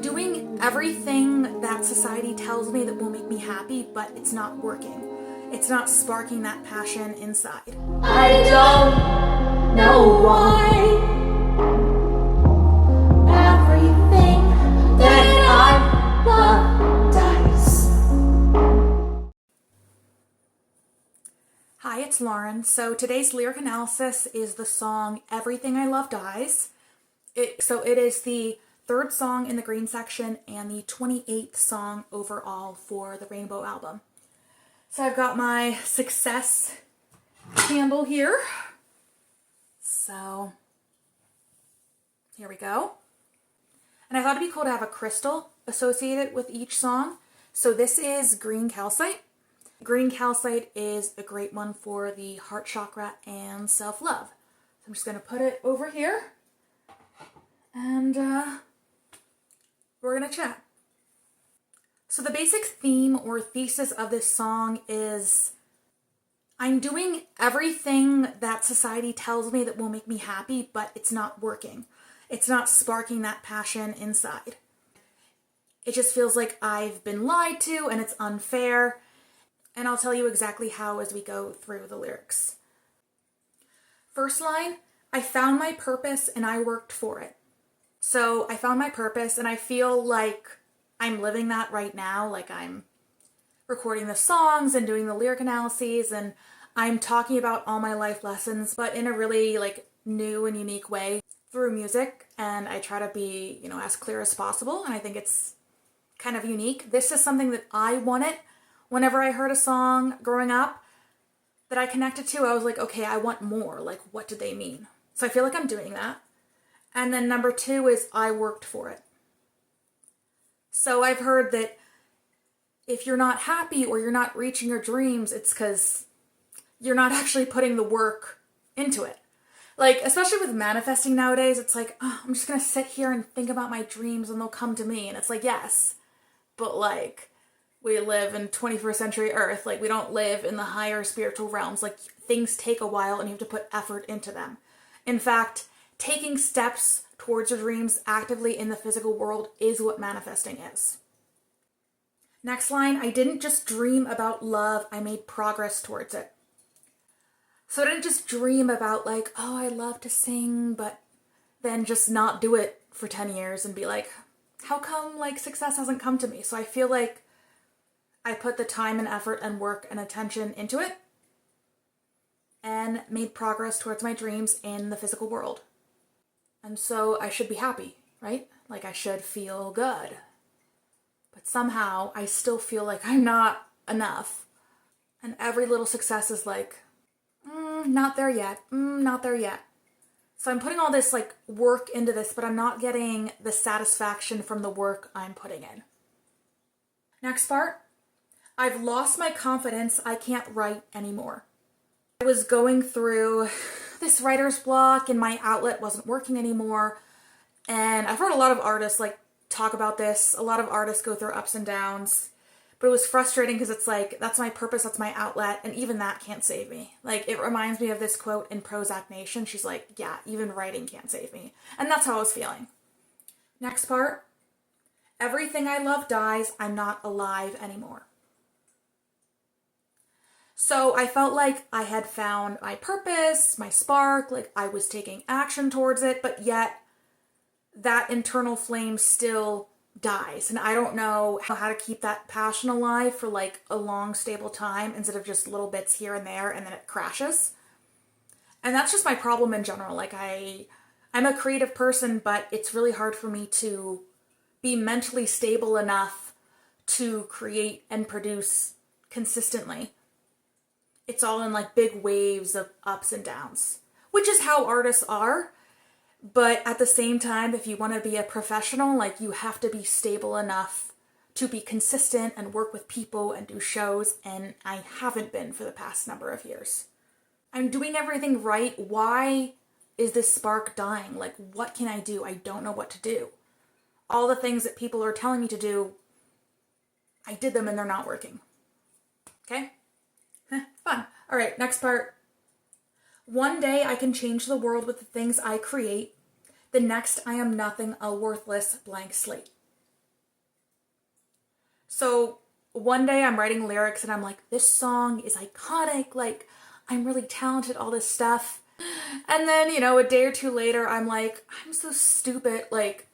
doing everything that society tells me that will make me happy, but it's not working. It's not sparking that passion inside. I don't know why. Everything that I love dies. Hi, it's Lauren. So today's lyric analysis is the song Everything I Love Dies. It is the third song in the green section and the 28th song overall for the Rainbow album. So I've got my success candle here. So here we go. And I thought it'd be cool to have a crystal associated with each song. So this is green calcite. Green calcite is a great one for the heart chakra and self-love. So I'm just going to put it over here and we're going to chat. So the basic theme or thesis of this song is I'm doing everything that society tells me that will make me happy, but it's not working. It's not sparking that passion inside. It just feels like I've been lied to and it's unfair. And I'll tell you exactly how as we go through the lyrics. First line, I found my purpose and I worked for it. So I found my purpose and I feel like I'm living that right now. Like I'm recording the songs and doing the lyric analyses and I'm talking about all my life lessons, but in a really like new and unique way through music. And I try to be, as clear as possible. And I think it's kind of unique. This is something that I wanted. Whenever I heard a song growing up that I connected to, I was like, okay, I want more. Like, what did they mean? So I feel like I'm doing that. And then number two is I worked for it. So I've heard that if you're not happy or you're not reaching your dreams, it's because you're not actually putting the work into it. Like, especially with manifesting nowadays, it's like, oh, I'm just going to sit here and think about my dreams and they'll come to me. And it's like, yes, but like, we live in 21st century Earth. Like, we don't live in the higher spiritual realms. Like, things take a while and you have to put effort into them. In fact, taking steps towards your dreams actively in the physical world is what manifesting is. Next line, I didn't just dream about love, I made progress towards it. So I didn't just dream about like, oh, I love to sing, but then just not do it for 10 years and be like, how come like success hasn't come to me? So I feel like I put the time and effort and work and attention into it and made progress towards my dreams in the physical world. And so I should be happy, right? Like I should feel good. But somehow I still feel like I'm not enough. And every little success is like, not there yet, not there yet. So I'm putting all this like work into this, but I'm not getting the satisfaction from the work I'm putting in. Next part, I've lost my confidence, I can't write anymore. I was going through this writer's block and my outlet wasn't working anymore. And I've heard a lot of artists like talk about this. A lot of artists go through ups and downs. But it was frustrating because it's like, that's my purpose, that's my outlet, and even that can't save me. Like, it reminds me of this quote in Prozac Nation. She's like, yeah, even writing can't save me. And that's how I was feeling. Next part, everything I love dies, I'm not alive anymore. So I felt like I had found my purpose, my spark, like I was taking action towards it, but yet that internal flame still dies. And I don't know how to keep that passion alive for like a long, stable time instead of just little bits here and there and then it crashes. And that's just my problem in general. Like I'm a creative person, but it's really hard for me to be mentally stable enough to create and produce consistently. It's all in like big waves of ups and downs, which is how artists are. But at the same time, if you want to be a professional, like you have to be stable enough to be consistent and work with people and do shows. And I haven't been for the past number of years. I'm doing everything right. Why is this spark dying? Like, what can I do? I don't know what to do. All the things that people are telling me to do, I did them and they're not working. Okay? Fun. All right, next part. One day I can change the world with the things I create. The next I am nothing, a worthless blank slate. So one day I'm writing lyrics and I'm like, this song is iconic, like I'm really talented, all this stuff. And then, a day or two later, I'm like, I'm so stupid. Like,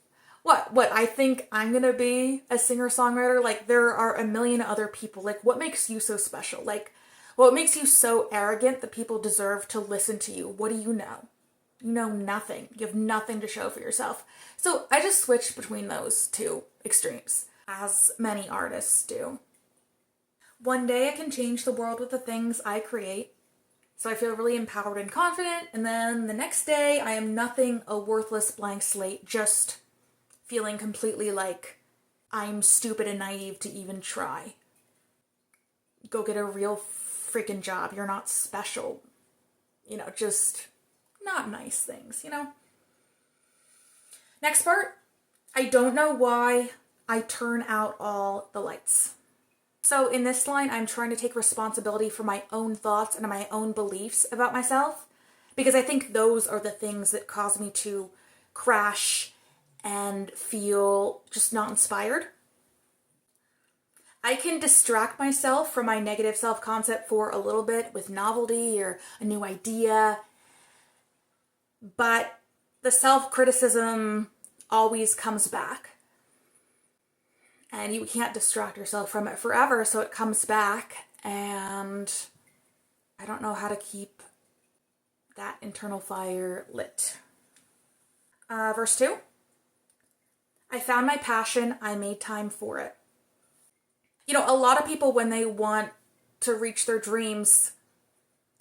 what? I think I'm gonna be a singer-songwriter? Like, there are a million other people. Like, what makes you so special? Like, what makes you so arrogant that people deserve to listen to you? What do you know? You know nothing. You have nothing to show for yourself. So I just switched between those two extremes, as many artists do. One day I can change the world with the things I create. So I feel really empowered and confident, and then the next day I am nothing, a worthless blank slate, just feeling completely like I'm stupid and naive to even try. Go get a real freaking job. You're not special. Just not nice things, Next part, I don't know why I turn out all the lights. So in this line, I'm trying to take responsibility for my own thoughts and my own beliefs about myself, because I think those are the things that cause me to crash and feel just not inspired. I can distract myself from my negative self-concept for a little bit with novelty or a new idea, but the self-criticism always comes back. And you can't distract yourself from it forever, so it comes back, and I don't know how to keep that internal fire lit. Verse 2. I found my passion, I made time for it. A lot of people, when they want to reach their dreams,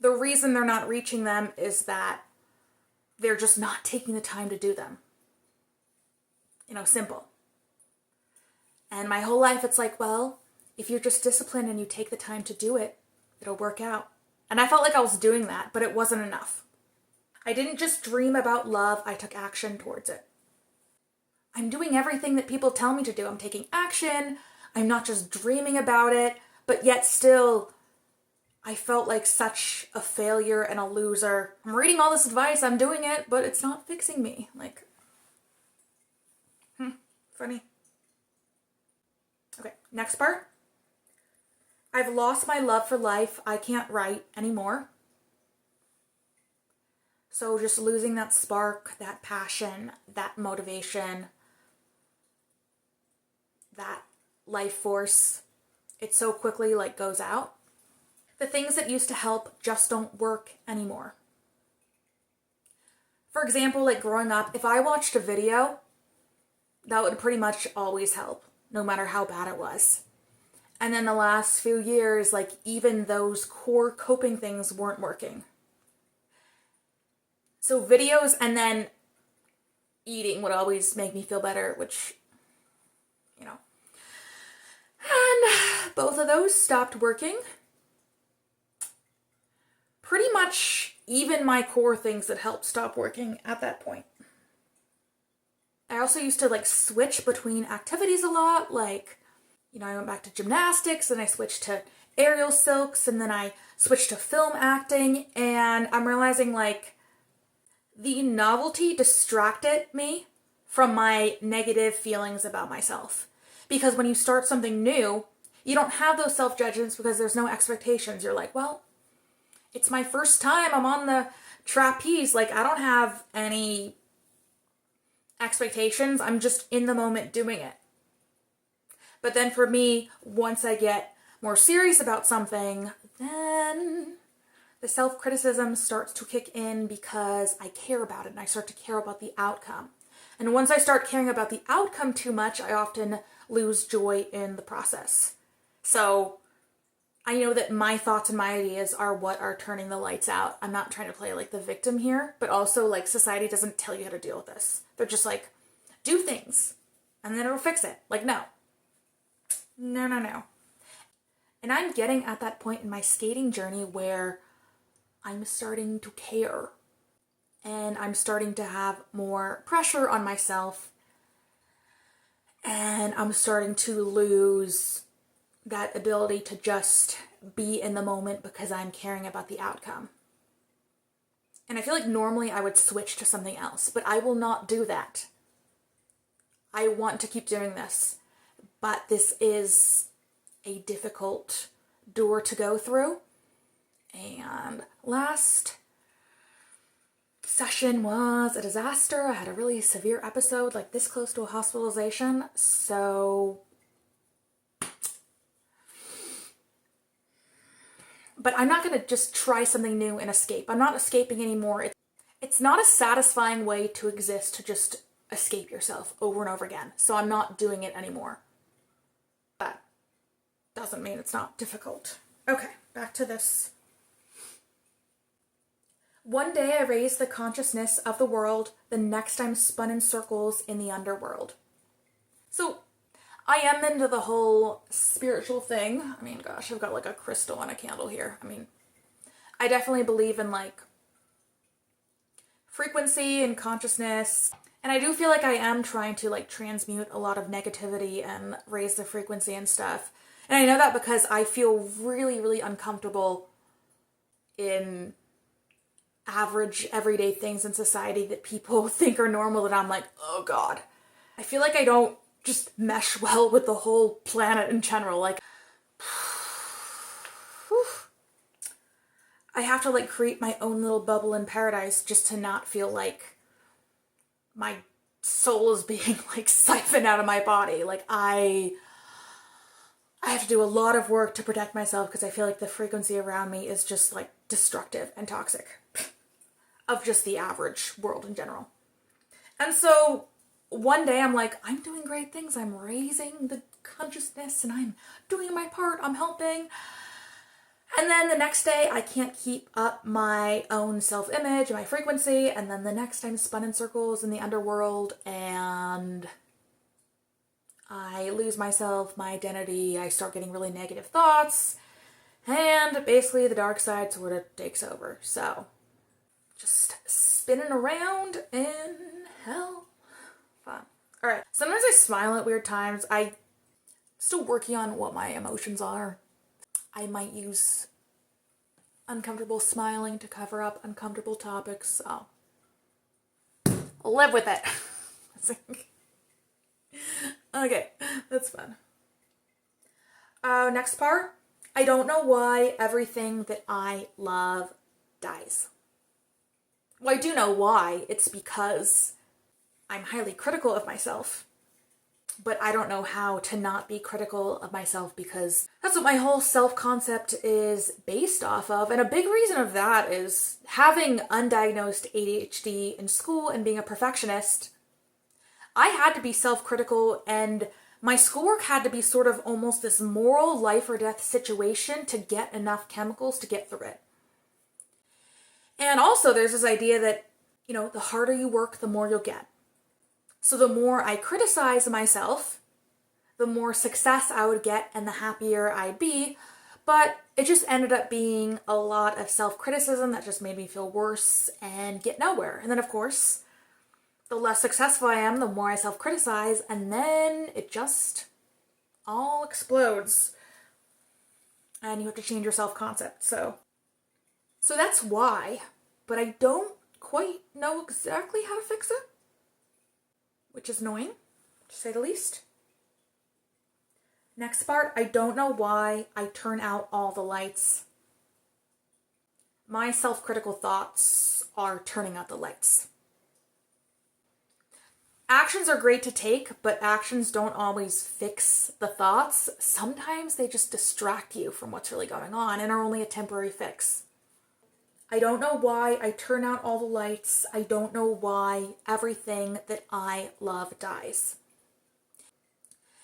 the reason they're not reaching them is that they're just not taking the time to do them. Simple. And my whole life, it's like, well, if you're just disciplined and you take the time to do it, it'll work out. And I felt like I was doing that, but it wasn't enough. I didn't just dream about love, I took action towards it. I'm doing everything that people tell me to do. I'm taking action. I'm not just dreaming about it, but yet still, I felt like such a failure and a loser. I'm reading all this advice, I'm doing it, but it's not fixing me. Funny. Okay, next part. I've lost my love for life. I can't write anymore. So just losing that spark, that passion, that motivation, that life force, it so quickly goes out. The things that used to help just don't work anymore. For example, growing up, if I watched a video, that would pretty much always help, no matter how bad it was. And then the last few years, even those core coping things weren't working. So videos and then eating would always make me feel better, which, And both of those stopped working. Pretty much even my core things that helped stop working at that point. I also used to switch between activities a lot. I went back to gymnastics, and I switched to aerial silks, and then I switched to film acting, and I'm realizing the novelty distracted me from my negative feelings about myself. Because when you start something new, you don't have those self-judgments because there's no expectations. You're like, well, it's my first time. I'm on the trapeze. I don't have any expectations. I'm just in the moment doing it. But then for me, once I get more serious about something, then the self-criticism starts to kick in because I care about it and I start to care about the outcome. And once I start caring about the outcome too much, I often lose joy in the process. So I know that my thoughts and my ideas are what are turning the lights out. I'm not trying to play the victim here, but also society doesn't tell you how to deal with this. They're just do things and then it'll fix it. No. No. And I'm getting at that point in my skating journey where I'm starting to care. And I'm starting to have more pressure on myself. And I'm starting to lose that ability to just be in the moment because I'm caring about the outcome. And I feel normally I would switch to something else, but I will not do that. I want to keep doing this, but this is a difficult door to go through. And last session was a disaster. I had a really severe episode, like this close to a hospitalization. So, but I'm not going to just try something new and escape. I'm not escaping anymore. It's not a satisfying way to exist to just escape yourself over and over again. So I'm not doing it anymore. But doesn't mean it's not difficult. Okay, back to this. One day I raised the consciousness of the world, the next I'm spun in circles in the underworld. So I am into the whole spiritual thing. I mean, gosh, I've got like a crystal and a candle here. I mean, I definitely believe in like frequency and consciousness. And I do feel like I am trying to like transmute a lot of negativity and raise the frequency and stuff. And I know that because I feel really, really uncomfortable in average everyday things in society that people think are normal that I'm like, oh God. I feel like I don't just mesh well with the whole planet in general. Like, I have to like create my own little bubble in paradise just to not feel like my soul is being like siphoned out of my body. Like I have to do a lot of work to protect myself because I feel like the frequency around me is just like destructive and toxic of just the average world in general. And so one day I'm like, I'm doing great things. I'm raising the consciousness and I'm doing my part. I'm helping. And then the next day I can't keep up my own self-image, my frequency. And then the next I'm spun in circles in the underworld and I lose myself, my identity. I start getting really negative thoughts. And basically the dark side sort of takes over. So just spinning around in hell. Fun. All right. Sometimes I smile at weird times. I'm still working on what my emotions are. I might use uncomfortable smiling to cover up uncomfortable topics. So I'll live with it. Okay, that's fun. Next part. I don't know why everything that I love dies. Well, I do know why. It's because I'm highly critical of myself. But I don't know how to not be critical of myself because that's what my whole self-concept is based off of. And a big reason of that is having undiagnosed ADHD in school and being a perfectionist. I had to be self-critical and my schoolwork had to be sort of almost this moral life or death situation to get enough chemicals to get through it. And also there's this idea that, you know, the harder you work, the more you'll get. So the more I criticize myself, the more success I would get and the happier I'd be. But it just ended up being a lot of self-criticism that just made me feel worse and get nowhere. And then of course, the less successful I am, the more I self-criticize, and then it just all explodes. And you have to change your self-concept. So that's why, but I don't quite know exactly how to fix it, which is annoying, to say the least. Next part, I don't know why I turn out all the lights. My self-critical thoughts are turning out the lights. Actions are great to take, but actions don't always fix the thoughts. Sometimes they just distract you from what's really going on and are only a temporary fix. I don't know why I turn out all the lights. I don't know why everything that I love dies.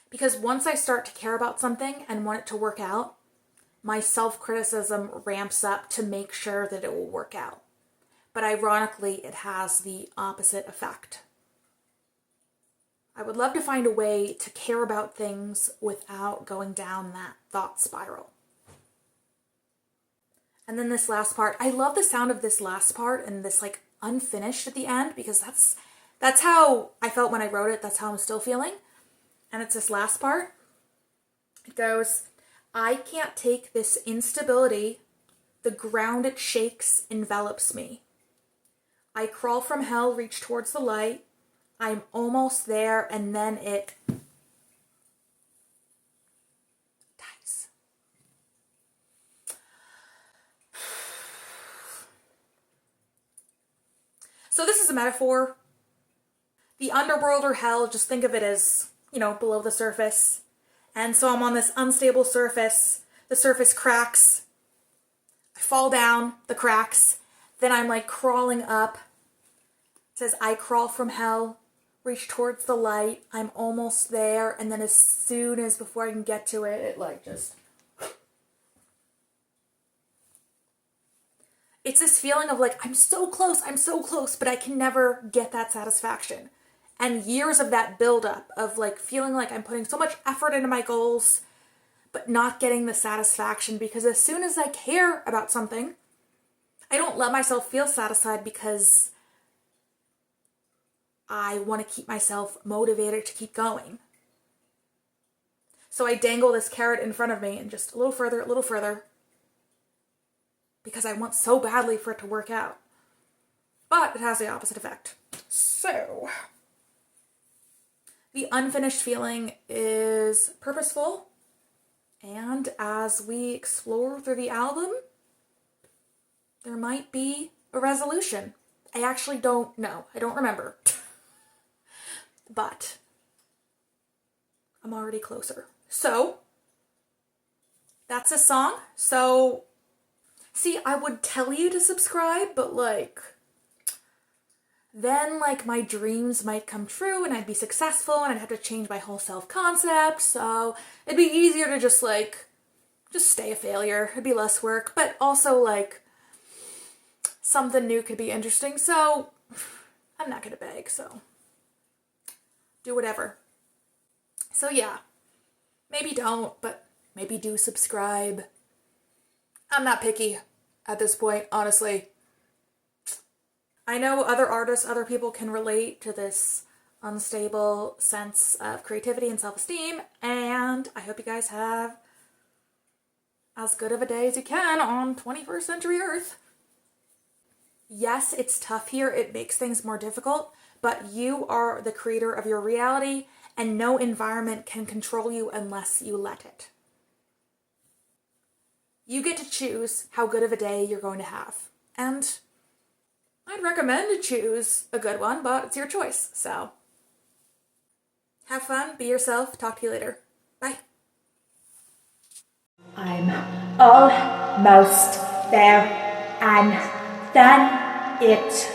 Because once I start to care about something and want it to work out, my self-criticism ramps up to make sure that it will work out. But ironically, it has the opposite effect. I would love to find a way to care about things without going down that thought spiral. And then this last part, I love the sound of this last part and this like unfinished at the end because that's how I felt when I wrote it. That's how I'm still feeling. And it's this last part. It goes, I can't take this instability. The ground it shakes envelops me. I crawl from hell, reach towards the light. I'm almost there, and then it dies. So this is a metaphor. The underworld or hell, just think of it as, below the surface. And so I'm on this unstable surface. The surface cracks. I fall down the cracks. Then I'm like crawling up. It says, I crawl from hell, reach towards the light. I'm almost there. And then as soon as before I can get to it, it like just... It's this feeling of like, I'm so close, but I can never get that satisfaction. And years of that buildup of like feeling like I'm putting so much effort into my goals, but not getting the satisfaction, because as soon as I care about something, I don't let myself feel satisfied because I want to keep myself motivated to keep going. So I dangle this carrot in front of me and just a little further, because I want so badly for it to work out. But it has the opposite effect. So, the unfinished feeling is purposeful, and as we explore through the album, there might be a resolution. I actually don't know. I don't remember. But I'm already closer. So, that's a song. So, see, I would tell you to subscribe, but then my dreams might come true and I'd be successful and I'd have to change my whole self-concept. So it'd be easier to just stay a failure. It'd be less work, but also something new could be interesting. So I'm not gonna beg, so do whatever. So yeah, maybe don't, but maybe do subscribe. I'm not picky at this point, honestly. I know other artists, other people can relate to this unstable sense of creativity and self-esteem, and I hope you guys have as good of a day as you can on 21st century Earth. Yes, it's tough here. It makes things more difficult, but you are the creator of your reality, and no environment can control you unless you let it. You get to choose how good of a day you're going to have. And I'd recommend to choose a good one, but it's your choice. So have fun, be yourself, talk to you later. Bye. I'm almost there, and then it